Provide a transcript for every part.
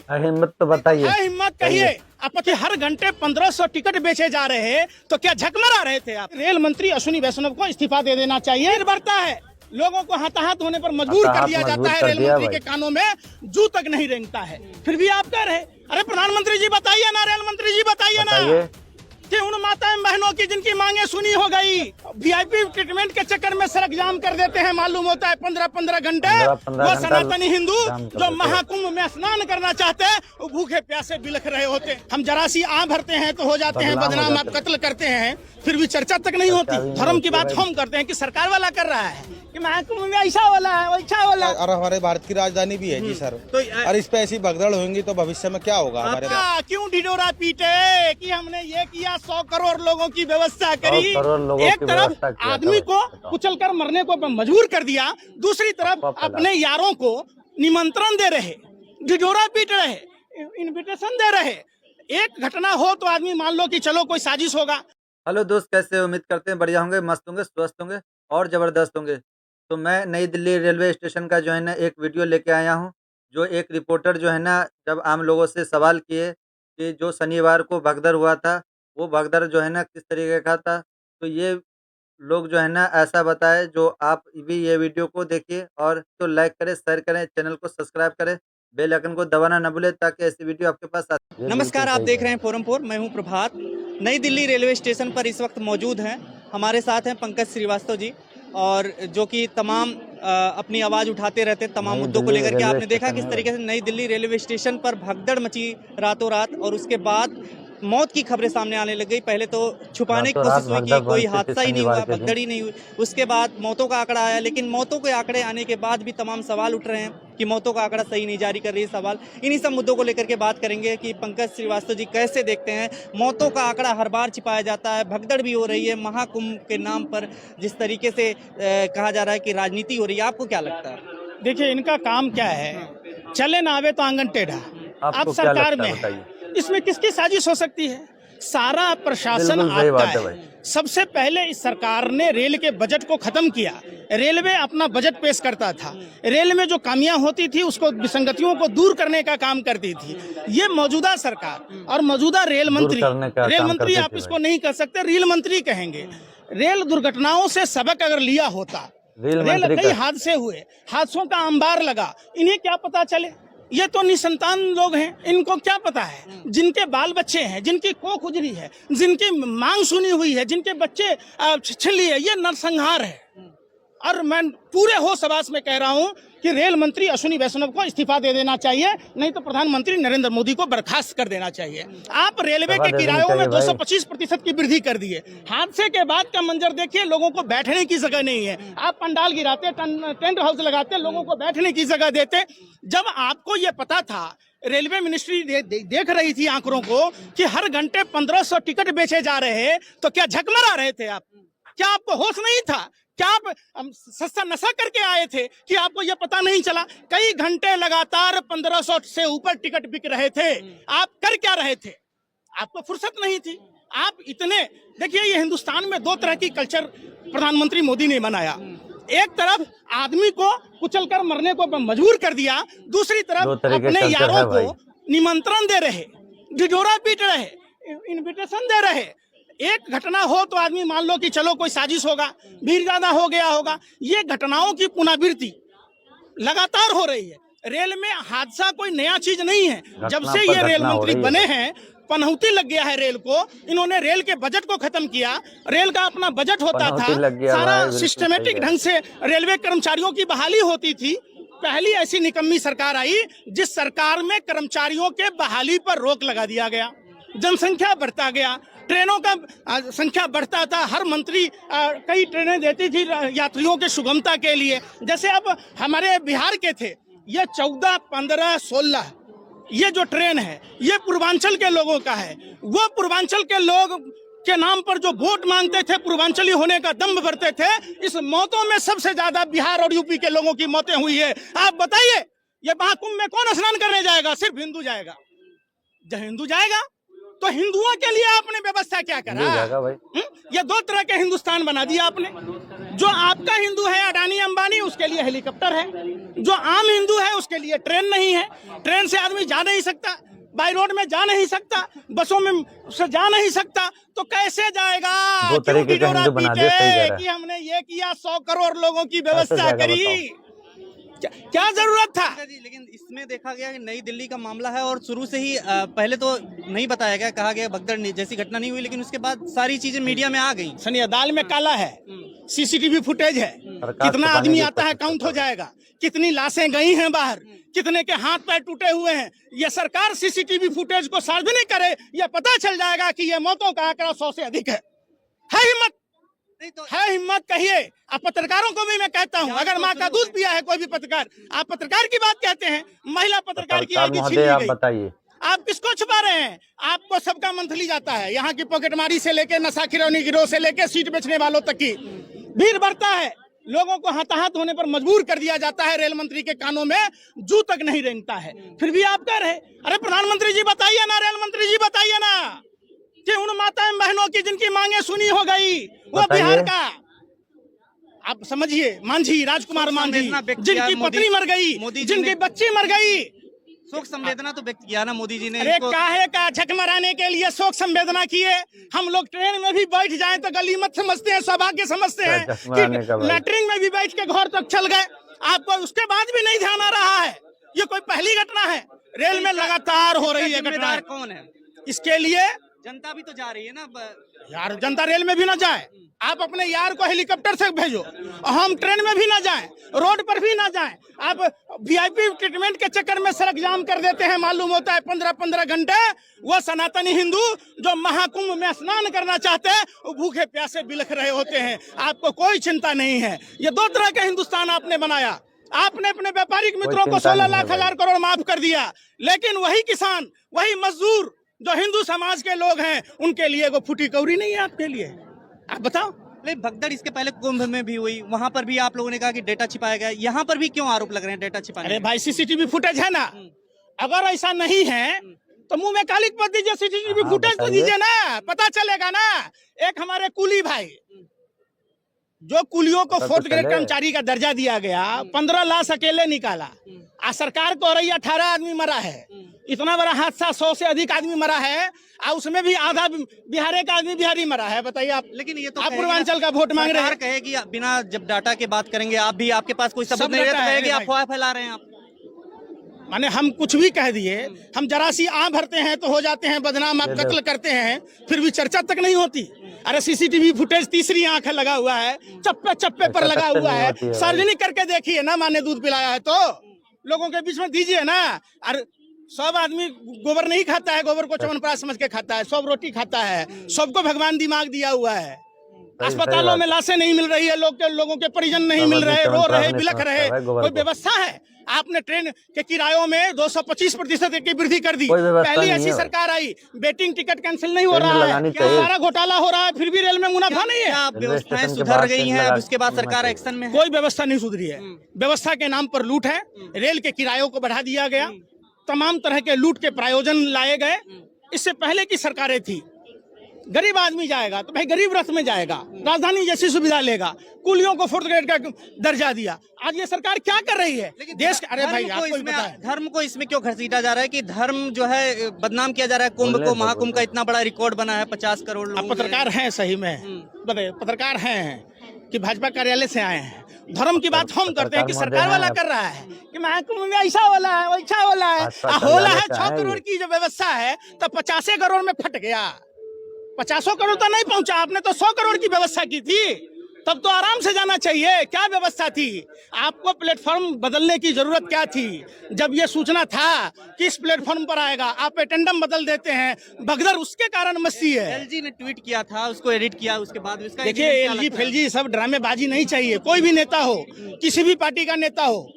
हिम्मत तो बताइए, है हिम्मत कहिए। आपत्ति हर घंटे 1500 टिकट बेचे जा रहे हैं तो क्या झकमरा रहे थे आप? रेल मंत्री अश्विनी वैष्णव को इस्तीफा दे देना चाहिए। बढ़ता है, लोगों को हताहत होने पर मजबूर कर दिया जाता है। रेल मंत्री के कानों में जू तक नहीं रेंगता है, फिर भी आप कह रहे, अरे प्रधानमंत्री जी बताइए ना, रेल मंत्री जी बताइए ना कि उन माता बहनों की जिनकी मांगे सुनी हो गई, वीआईपी ट्रीटमेंट के चक्कर में सड़क जाम कर देते हैं। मालूम होता है 15-15 घंटे वो सनातनी हिंदू जो महाकुंभ में स्नान करना चाहते हैं वो भूखे प्यासे बिलख रहे होते। हम जरा सी आँख भरते हैं तो हो जाते हैं बदनाम, आप कत्ल करते हैं फिर भी चर्चा तक नहीं होती। धर्म की बात हम करते हैं कि सरकार वाला कर रहा है कि महाकुंभ में ऐसा वाला है वैसा वाला। और हमारे भारत की राजधानी भी है जी सर, तो और इस पे ऐसी भगदड़ होंगी तो भविष्य में क्या होगा हमारे? क्यों ढिढोरा पीटे कि हमने ये किया, 100 करोड़ लोगों की व्यवस्था करी। एक तरफ आदमी को कुचल कर मरने को मजबूर कर दिया, दूसरी तरफ अपने यारों को निमंत्रण दे रहे, ढिढोरा पीट रहे, इनविटेशन दे रहे। एक घटना हो तो आदमी मान लो कि चलो कोई साजिश होगा। हेलो दोस्त, कैसे हो? उम्मीद करते हैं बढ़िया होंगे, मस्त होंगे, स्वस्थ होंगे और ज़बरदस्त होंगे। तो मैं नई दिल्ली रेलवे स्टेशन का जो है ना एक वीडियो लेके आया हूँ, जो एक रिपोर्टर जो है ना जब आम लोगों से सवाल किए कि जो शनिवार को भगदड़ हुआ था, वो भगदड़ जो है ना किस तरीके का था, तो ये लोग जो है ना ऐसा बताए। जो आप भी ये वीडियो को देखिए और तो लाइक करें, शेयर करें, चैनल को सब्सक्राइब करें, बेल आइकन को दबाना न भूलें ताकि ऐसी वीडियो आपके पास आती। नमस्कार, आप देख रहे हैं फोरम 4। मैं हूं प्रभात। नई दिल्ली रेलवे स्टेशन पर इस वक्त मौजूद हैं। हमारे साथ हैं पंकज श्रीवास्तव जी, और जो कि तमाम अपनी आवाज़ उठाते रहते हैं तमाम मुद्दों को लेकर के। आपने देखा किस तरीके से नई दिल्ली रेलवे स्टेशन पर भगदड़ मची रातों रात, और उसके बाद मौत की खबरें सामने आने लग गई। पहले तो छुपाने की कोशिश हुई कि कोई हादसा ही नहीं हुआ, भगदड़ ही नहीं हुई। उसके बाद मौतों का आंकड़ा आया, लेकिन मौतों के आंकड़े आने के बाद भी तमाम सवाल उठ रहे हैं कि मौतों का आंकड़ा सही नहीं जारी कर रही है सवाल। इन्हीं सब मुद्दों को लेकर के बात करेंगे कि पंकज श्रीवास्तव जी कैसे देखते हैं मौतों का आंकड़ा हर बार छिपाया जाता है, भगदड़ भी हो रही है महाकुंभ के नाम पर, जिस तरीके से कहा जा रहा है कि राजनीति हो रही है। आपको क्या लगता है? देखिए, इनका काम क्या है, चले ना आवे तो आंगन टेढ़ा। आप सरकार में है, इसमें किसकी साजिश हो सकती है? सारा प्रशासन आपका है। सबसे पहले इस सरकार ने रेल के बजट को खत्म किया। रेलवे अपना बजट पेश करता था, रेल में जो कमियां होती थी उसको, विसंगतियों को दूर करने का काम करती थी। ये मौजूदा सरकार और मौजूदा रेल मंत्री आप इसको नहीं कह सकते, रेल मंत्री कहेंगे। रेल दुर्घटनाओं से सबक अगर लिया होता, रेल कई हादसे हुए, हादसों का अंबार लगा, इन्हें क्या पता चले? ये तो निसंतान लोग हैं, इनको क्या पता है? जिनके बाल बच्चे हैं, जिनकी कोख उजड़ी है, जिनकी मांग सुनी हुई है, जिनके बच्चे छिन लिए, ये नरसंहार है। और मैं पूरे होश आवाज में कह रहा हूं कि रेल मंत्री अश्विनी वैष्णव को इस्तीफा दे देना चाहिए, नहीं तो प्रधानमंत्री नरेंद्र मोदी को बर्खास्त कर देना चाहिए। आप रेलवे के किरायों में 225% की वृद्धि कर दिए। हादसे के बाद का मंजर देखिए, लोगों को बैठने की जगह नहीं है। आप पंडाल गिराते, टेंट हाउस लगाते, लोगों को बैठने की जगह देते। जब आपको ये पता था, रेलवे मिनिस्ट्री देख रही थी आंकड़ों को कि हर घंटे 1500 टिकट बेचे जा रहे हैं, तो क्या झकमरा रहे थे आप? क्या आपको होश नहीं था? क्या आप सस्ता नशा करके आए थे कि आपको यह पता नहीं चला? कई घंटे लगातार 1500 से ऊपर टिकट बिक रहे थे। आप कर क्या रहे थे? आपको फुर्सत नहीं थी। आप इतने, देखिए, ये हिंदुस्तान में दो तरह की कल्चर प्रधानमंत्री मोदी ने बनाया। एक तरफ आदमी को कुचल कर मरने को मजबूर कर दिया, दूसरी तरफ अपने यारों को निमंत्रण दे रहे, ढिढोरा पीट रहे, इनविटेशन दे रहे। एक घटना हो तो आदमी मान लो कि चलो कोई साजिश होगा, भीड़ ज्यादा हो गया होगा। ये घटनाओं की पुनरावृत्ति लगातार हो रही है। रेल में हादसा कोई नया चीज नहीं है। जब से ये रेल मंत्री बने हैं, पनौती लग गया है रेल को। इन्होंने रेल के बजट को खत्म किया। रेल का अपना बजट होता था, सारा सिस्टमेटिक ढंग से रेलवे कर्मचारियों की बहाली होती थी। पहली ऐसी निकम्मी सरकार आई जिस सरकार में कर्मचारियों के बहाली पर रोक लगा दिया गया। जनसंख्या बढ़ता गया, ट्रेनों का संख्या बढ़ता था। हर मंत्री कई ट्रेनें देती थी यात्रियों के सुगमता के लिए। जैसे अब हमारे बिहार के थे, ये 14, 15, 16 ये जो ट्रेन है ये पूर्वांचल के लोगों का है। वो पूर्वांचल के लोग के नाम पर जो वोट मांगते थे, पूर्वांचली होने का दम्भ भरते थे। इस मौतों में सबसे ज्यादा बिहार और यूपी के लोगों की मौतें हुई है। आप बताइए, ये महाकुंभ में कौन स्नान करने जाएगा? सिर्फ हिंदू जाएगा। जब हिंदू जाएगा तो हिंदुओं के लिए आपने व्यवस्था क्या करा? ये दो तरह के हिंदुस्तान बना दिया आपने। जो आपका हिंदू है अडानी अंबानी, उसके लिए हेलीकॉप्टर है। जो आम हिंदू है उसके लिए ट्रेन नहीं है, ट्रेन से आदमी जा नहीं सकता, बाई रोड में जा नहीं सकता, बसों में से जा नहीं सकता, तो कैसे जाएगा? क्यों ढिढोरा पीटे कि हमने ये किया, 100 करोड़ लोगों की व्यवस्था करी, क्या जरूरत था? लेकिन इसमें देखा गया कि नई दिल्ली का मामला है और शुरू से ही पहले तो नहीं बताया गया, कहा गया भगदड़ जैसी घटना नहीं हुई, लेकिन उसके बाद सारी चीजें मीडिया में आ गई। सनिया दाल में काला है, सीसीटीवी फुटेज है, कितना आदमी आता है काउंट हो जाएगा, कितनी लाशें गई हैं बाहर, कितने के हाथ पैर टूटे हुए हैं। ये सरकार सीसीटीवी फुटेज को सार्वजनिक करे, ये पता चल जाएगा कि ये मौतों का आंकड़ा 100 से अधिक है हिम्मत तो है हिम्मत कहिए। अब पत्रकारों को भी मैं कहता हूँ, अगर माँ का दूध पिया है कोई भी पत्रकार, आप पत्रकार की बात कहते हैं, महिला पत्रकार की आईडी छीन ली गई, बताइए आप किसको छुपा रहे हैं? आपको सबका मंथली जाता है, यहाँ की पॉकेटमारी से लेके नशा खिलौनी गिरोह से लेके सीट बेचने वालों तक की भीड़ बढ़ता है, लोगों को हाथाहाथ होने पर मजबूर कर दिया जाता है, रेल मंत्री के कानों में जू तक नहीं रेंगता है, फिर भी आप कह रहे अरे प्रधानमंत्री जी बताइए ना, रेल मंत्री जी बताइए ना कि उन माताएं बहनों की जिनकी मांगे सुनी हो गई, वो बिहार का आप समझिए मांझी, राजकुमार मांझी, जिनकी पत्नी मर गई, जिनकी बच्ची मर गई, शोक संवेदना तो व्यक्त किया ना मोदी जी ने। अरे काहे का झक मराने के लिए शोक संवेदना किए? हम लोग ट्रेन में भी बैठ जाएं तो गली मत समझते हैं, सौभाग्य समझते हैं कि लैट्रिन में भी बैठ के घर तक चल गए, आपको उसके बाद भी नहीं ध्यान आ रहा है। ये कोई पहली घटना है, रेल में लगातार हो रही है घटना। कौन है इसके लिए? जनता भी तो जा रही है ना यार, जनता रेल में भी ना जाए, आप अपने यार को हेलीकॉप्टर से भेजो, हम ट्रेन में भी ना जाएं, रोड पर भी ना जाएं, आप वीआईपी ट्रीटमेंट के चक्कर में सड़क जाम कर देते हैं, मालूम होता है 15-15 घंटे। वो सनातनी हिंदू जो महाकुंभ में स्नान करना चाहते हैं, वो भूखे प्यासे बिलख रहे होते हैं, आपको कोई चिंता नहीं है। ये दो तरह का हिंदुस्तान आपने बनाया। आपने अपने व्यापारिक मित्रों को 16 लाख हजार करोड़ माफ कर दिया, लेकिन वही किसान, वही मजदूर जो हिंदू समाज के लोग हैं, उनके लिए वो फूटी कौड़ी नहीं है आपके लिए। आप बताओ। लेकिन भगदड़ इसके पहले कुंभ में भी हुई, वहां पर भी आप लोगों ने कहा कि डेटा छिपाया गया, यहाँ पर भी क्यों आरोप लग रहे हैं डेटा छिपाने? अरे भाई सीसीटीवी फुटेज है ना, अगर ऐसा नहीं है तो मुंह में कालिक मत दीजिए, सीसीटीवी फुटेज तो दीजिए ना, पता चलेगा ना। एक हमारे कुली भाई, जो कुलियों को 4th ग्रेड कर्मचारी का दर्जा दिया गया, 15 लाश अकेले निकाला, आ सरकार को रही 18 आदमी मरा है। इतना बड़ा हादसा, 100 से अधिक आदमी मरा है, और उसमें भी आधा बिहार का आदमी बिहारी मरा है। बताइए आप। लेकिन ये तो आप पूर्वांचल का वोट मांग रहे हैं, कहेगी बिना जब डाटा के बात करेंगे, आप भी आपके पास कोई सबूत नहीं है तो अफवाह फैला रहे हैं आप। माने हम कुछ भी कह दिए, हम जरा सी आँख भरते हैं तो हो जाते हैं बदनाम, आप कत्ल करते हैं फिर भी चर्चा तक नहीं होती। अरे सीसीटीवी फुटेज तीसरी आंख लगा हुआ है, चप्पे चप्पे पर लगा हुआ है, सार्वजनिक करके देखिए ना। माँ ने दूध पिलाया है तो लोगों के बीच में दीजिए ना। अरे सब आदमी गोबर नहीं खाता है, गोबर को च्यवनप्राश समझ के खाता है, सब रोटी खाता है, सबको भगवान दिमाग दिया हुआ है। अस्पतालों में लाशें नहीं मिल रही है, लोगों के परिजन नहीं मिल रहे, रो रहे, बिलख रहे, कोई व्यवस्था है? आपने ट्रेन के किरायों में 225% की वृद्धि कर दी, पहली ऐसी सरकार आई, वेटिंग टिकट कैंसिल नहीं हो रहा है, क्या सारा घोटाला हो रहा है, फिर भी रेल में मुनाफा नहीं है? व्यवस्थाएं सुधर गई हैं, अब उसके बाद सरकार एक्शन में है। कोई व्यवस्था नहीं सुधरी है, व्यवस्था के नाम पर लूट है। रेल के किरायों को बढ़ा दिया गया, तमाम तरह के लूट के प्रायोजन लाए गए। इससे पहले की सरकारें थी, गरीब आदमी जाएगा तो भाई गरीब रथ में जाएगा, राजधानी जैसी सुविधा लेगा, कुलियों को 4th ग्रेड का दर्जा दिया। आज ये सरकार क्या कर रही है देश? अरे भाई धर्म को इसमें क्यों घसीटा जा रहा है कि धर्म जो है बदनाम किया जा रहा है? कुंभ को, महाकुंभ का इतना बड़ा रिकॉर्ड बना है, 50 करोड़ लोग। आप पत्रकार हैं, सही में पत्रकार हैं कि भाजपा कार्यालय से आए हैं, धर्म की बात हम करते हैं कि सरकार वाला कर रहा है कि महाकुंभ में ऐसा वाला है, वैसा वाला है, होला है। 6 करोड़ की जो व्यवस्था है तो 50 करोड़ में फट गया। 50 करोड़ तो नहीं पहुंचा, आपने तो 100 करोड़ की व्यवस्था की थी, तब तो आराम से जाना चाहिए। क्या व्यवस्था थी? आपको प्लेटफॉर्म बदलने की जरूरत क्या थी? जब ये सूचना था कि इस प्लेटफॉर्म पर आएगा, आप एटेंडम बदल देते हैं, भगदड़ उसके कारण मस्ती है। एलजी ने ट्वीट किया था, उसको एडिट किया, उसके बाद इसका देखिए एलजी फिलजी सब ड्रामेबाजी नहीं चाहिए। कोई भी नेता हो, किसी भी पार्टी का नेता हो,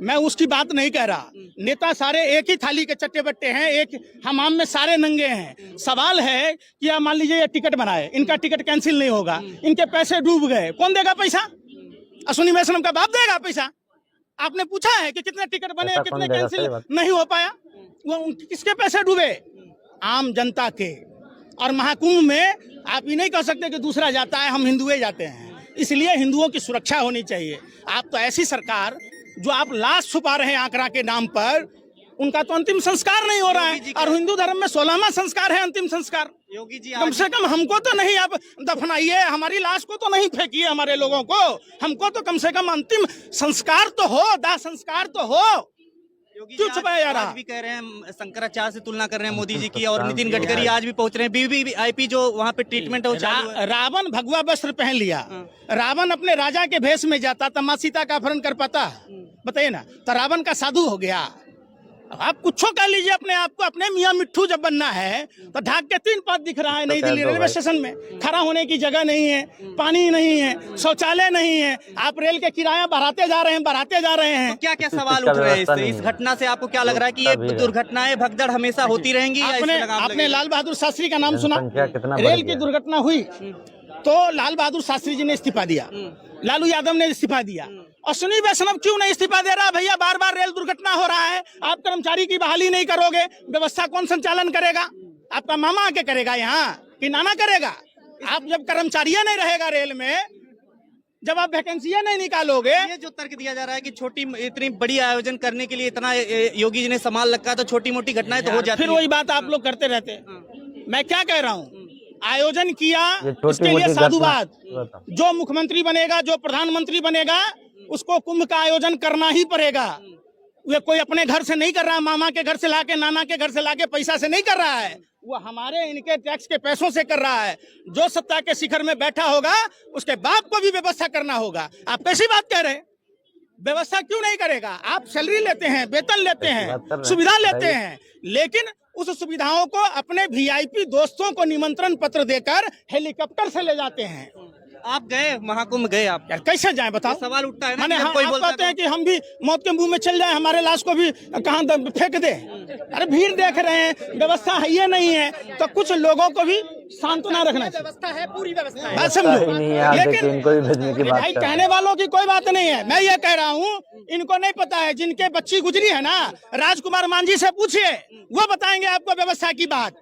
मैं उसकी बात नहीं कह रहा। नेता सारे एक ही थाली के चट्टे बट्टे हैं, एक हमाम में सारे नंगे हैं। सवाल है कि आप मान लीजिए ये टिकट बनाए, इनका टिकट कैंसिल नहीं होगा, इनके पैसे डूब गए, कौन देगा पैसा? अश्विनी वैष्णव का बाप देगा पैसा? आपने पूछा है कि कितने टिकट बने, कितने कैंसिल नहीं हो पाया? वो किसके पैसे डूबे? आम जनता के। और महाकुंभ में आप ये नहीं कह सकते कि दूसरा जाता है, हम हिंदुए जाते हैं। इसलिए हिंदुओं की सुरक्षा होनी चाहिए। आप तो ऐसी सरकार जो आप लाश छुपा रहे हैं आंकड़ा के नाम पर, उनका तो अंतिम संस्कार नहीं हो रहा है। और हिंदू धर्म में 16वां संस्कार है अंतिम संस्कार। योगी जी कम से कम हमको तो नहीं आप दफनाइए, हमारी लाश को तो नहीं फेंकिए, हमारे लोगों को, हमको तो कम से कम अंतिम संस्कार तो हो, दाह संस्कार तो हो। योगी क्यों जी छुपाया जा रहा? आज भी कह रहे हैं, शंकराचार्य से तुलना कर रहे हैं मोदी जी की, और नितिन गडकरी आज भी पहुंच रहे हैं। वीवीआईपी जो वहाँ पे ट्रीटमेंट है वो चालू है। रावण भगवा वस्त्र पहन लिया, रावण अपने राजा के भेष में जाता तब माँ सीता का अपहरण कर पाता? बताइए ना। तो रावण का साधु हो गया। आप कुछ कह लीजिए अपने आप को, अपने मियाँ मिट्ठू जब बनना है तो ढाक के 3 पद दिख रहा है नई दिल्ली रेलवे स्टेशन में। खड़ा होने की जगह नहीं है, पानी नहीं है, शौचालय नहीं है। आप रेल के किराया बढ़ाते जा रहे हैं। तो क्या क्या सवाल उठ रहे हैं इस घटना से? आपको क्या लग रहा है कि ये दुर्घटनाएं भगदड़ हमेशा होती रहेंगी? आपने लाल बहादुर शास्त्री का नाम सुना? रेल की दुर्घटना हुई तो लाल बहादुर शास्त्री जी ने इस्तीफा दिया, लालू यादव ने इस्तीफा दिया। अश्विनी वैष्णव क्यों नहीं इस्तीफा दे रहा? भैया बार बार रेल दुर्घटना हो रहा है, आप कर्मचारी की बहाली नहीं करोगे, व्यवस्था कौन संचालन करेगा? आपका मामा आके करेगा यहाँ कि नाना करेगा? आप जब कर्मचारी नहीं रहेगा रेल में, जब आप वैकेंसियां नहीं निकालोगे। ये जो तर्क दिया जा रहा है कि छोटी इतनी बड़ी आयोजन करने के लिए इतना योगी जी ने संभाल रखा, तो छोटी मोटी घटनाएं तो हो जाती। फिर वही बात आप लोग करते रहते। मैं क्या कह रहा हूँ, आयोजन किया इसके लिए साधुवाद। जो मुख्यमंत्री बनेगा, जो प्रधानमंत्री बनेगा, उसको कुंभ का आयोजन करना ही पड़ेगा। वे कोई अपने घर से नहीं कर रहा, मामा के घर से लाके, नाना के घर से लाके, पैसा से नहीं कर रहा है, वो हमारे इनके टैक्स के पैसों से कर रहा है। जो सत्ता के शिखर में बैठा होगा उसके बाप को भी व्यवस्था करना होगा। आप कैसी बात कह रहे हैं? व्यवस्था क्यों नहीं करेगा? आप सैलरी लेते हैं, वेतन लेते हैं, सुविधा लेते हैं, लेकिन उस सुविधाओं को अपने वीआईपी दोस्तों को निमंत्रण पत्र देकर हेलीकॉप्टर से ले जाते हैं। आप गए महाकुंभ गए? आप यार कैसे जाएं बताओ? सवाल उठता है ना। मैंने हम कहते हैं कि हम भी मौत के मुंह में चल जाए, हमारे लाश को भी कहाँ फेंक दे। अरे भीड़ देख रहे हैं, व्यवस्था है ये नहीं है, तो कुछ लोगों को भी सांत्वना रखना चाहिए। व्यवस्था है, पूरी व्यवस्था है, बात समझो। लेकिन इनको भी भेजने की बात कहने वालों की कोई बात नहीं है। मैं ये कह रहा हूँ, इनको नहीं पता है। जिनके बच्ची गुजरी है ना, राजकुमार मांझी से पूछिए, वो बताएंगे आपको व्यवस्था की बात।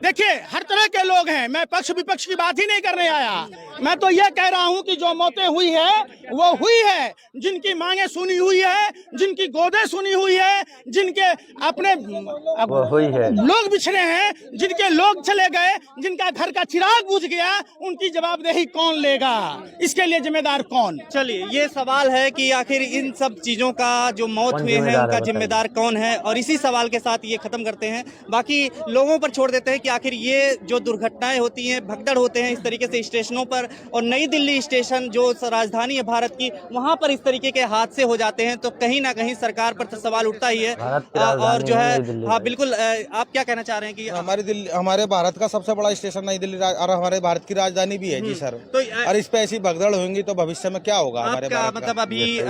देखिए हर तरह के लोग हैं, मैं पक्ष विपक्ष की बात ही नहीं करने आया। मैं तो ये कह रहा हूँ कि जो मौतें हुई है वो हुई है, जिनकी मांगे सुनी हुई है, जिनकी गोदें सुनी हुई है, जिनके अपने हुई है, लोग बिछड़े हैं, जिनके लोग चले गए, जिनका घर का चिराग बुझ गया, उनकी जवाबदेही कौन लेगा? इसके लिए जिम्मेदार कौन? चलिए, ये सवाल है कि आखिर इन सब चीजों का जो मौत हुए हैं उनका जिम्मेदार कौन है, और इसी सवाल के साथ ये खत्म करते हैं। बाकी लोगों पर छोड़ देते हैं कि आखिर ये जो दुर्घटनाएं होती हैं, भगदड़ होते हैं इस तरीके से स्टेशनों पर, और नई दिल्ली स्टेशन जो राजधानी है भारत की, वहां पर इस तरीके के हादसे हो जाते हैं, तो कहीं ना कहीं सरकार पर तो सवाल उठता ही है। और जो है, हाँ बिल्कुल, आप क्या कहना चाह रहे हैं? कि हमारे भारत का सबसे बड़ा स्टेशन नई दिल्ली और हमारे भारत की राजधानी भी है जी सर। तो और इस पे ऐसी भगदड़ होंगी तो भविष्य में क्या होगा हमारे भारत का? मतलब अभी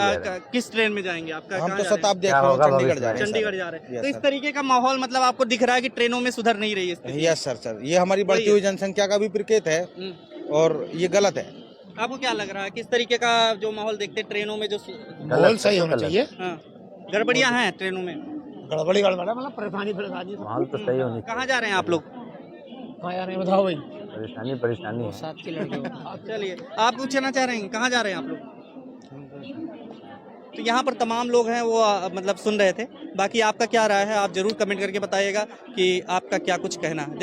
किस ट्रेन में जाएंगे? आपका हम तो शताब्दी चंडीगढ़ जा रहे हैं। तो इस तरीके का माहौल मतलब आपको दिख रहा है कि ट्रेनों में सुधर नहीं रही है? यस सर, ये हमारी बढ़ती हुई जनसंख्या का भी प्रकेत है और ये गलत है। आपको क्या लग रहा है किस तरीके का जो माहौल देखते ट्रेनों में? जो माहौल सही होना चाहिए। गड़बड़ियाँ हैं ट्रेनों में, गड़बड़ी मतलब परेशानी माहौल तो सही होनी। कहाँ जा रहे हैं आप लोग? कहाँ जा रहे हैं बताओ भाई? परेशानी है। साथ की लड़कियों। चलिए, आप पूछना चाह रहे हैं कहाँ जा रहे हैं आप लोग? तो यहाँ पर तमाम लोग हैं, वो मतलब सुन रहे थे। बाकी आपका क्या राय है, आप जरूर कमेंट करके बताइएगा कि आपका क्या कुछ कहना है।